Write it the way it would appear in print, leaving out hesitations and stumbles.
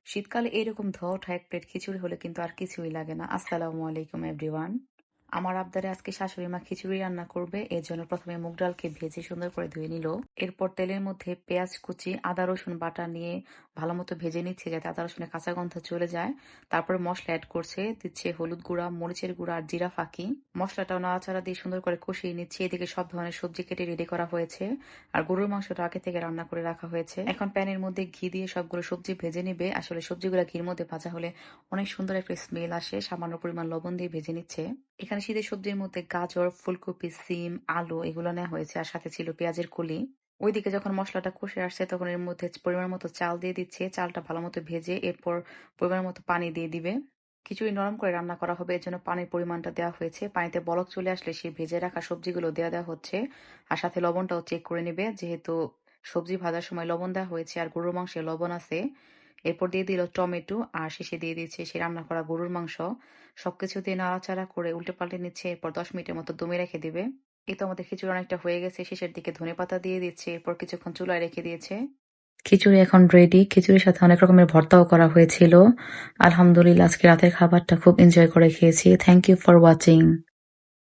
শীতকালে এরকম ধোয়া ওঠা এক প্লেট খিচুড়ি হলে কিন্তু আর কিছুই লাগে না। আসসালামু আলাইকুম এভরিওয়ান। আমার আবদারে আজকে শাশুড়ি মা খিচুড়ি রান্না করবে। এর জন্য প্রথমে মুগ ডালকে ভেজে সুন্দর করে ধুয়ে নিল। এরপর তেলের মধ্যে পেঁয়াজ কুচি, আদা রসুন বাটা নিয়ে ভালো মতো ভেজে নিচ্ছে যাতে আদা রসুনের কাঁচা গন্ধ চলে যায়। তারপরে মশলা অ্যাড করছে, দিচ্ছে হলুদ গুঁড়া, মরিচের গুঁড়া আর জিরা ফাঁকি। মশলাটাও নাড়াচাড়া দিয়ে সুন্দর করে কষিয়ে নিচ্ছে। এদিকে সব ধরনের সবজি কেটে রেডি করা হয়েছে আর গরুর মাংসটা আগে থেকে রান্না করে রাখা হয়েছে। এখন প্যানের মধ্যে ঘি দিয়ে সবগুলো সবজি ভেজে নিবে। আসলে সবজিগুলো ঘির মধ্যে ভাজা হলে অনেক সুন্দর একটা স্মেল আসে। সামান্য পরিমাণ লবণ দিয়ে ভেজে নিচ্ছে। এখানে শীতের সবজির মধ্যে গাজর, ফুলকপি, সিম, আলু এগুলো নেওয়া হয়েছে আর সাথে ছিল পেঁয়াজের কলি। ওইদিকে যখন মশলাটা কষে আসছে তখন এর মধ্যে পরিমাণ মতো চাল দিয়ে দিচ্ছে। চালটা ভালো মতো ভেজে এরপর পরিমাণ মতো পানি দিয়ে দিবে। খিচুড়ি নরম করে রান্না করা হবে, এর জন্য পানির পরিমাণটা দেওয়া হয়েছে। পানিতে বলক চলে আসলে সেই ভেজে রাখা সবজিগুলো দেওয়া হচ্ছে আর সাথে লবণটাও চেক করে নিবে, যেহেতু সবজি ভাজার সময় লবণ দেওয়া হয়েছে আর গরুর মাংসে লবণ আছে। এরপর দিয়ে দিল টমেটো আর শেষে দিয়ে দিচ্ছে সে রান্না করা গরুর মাংস। সবকিছু দিয়ে নাড়াচাড়া করে উল্টে পাল্টে নিচ্ছে। এরপর 10 মিনিটের মতো দমে রেখে দিবে। এই তো আমাদের খিচুড়ি অনেকটা হয়ে গেছে। শেষের দিকে ধনেপাতা দিয়ে দিচ্ছে। এরপর কিছুক্ষণ চুলায় রেখে দিয়েছে। খিচুড়ি এখন রেডি। খিচুড়ির সাথে অনেক রকমের ভর্তাও করা হয়েছিল। আলহামদুলিল্লাহ আজকে রাতের খাবারটা খুব এনজয় করে খেয়েছি। Thank you for watching.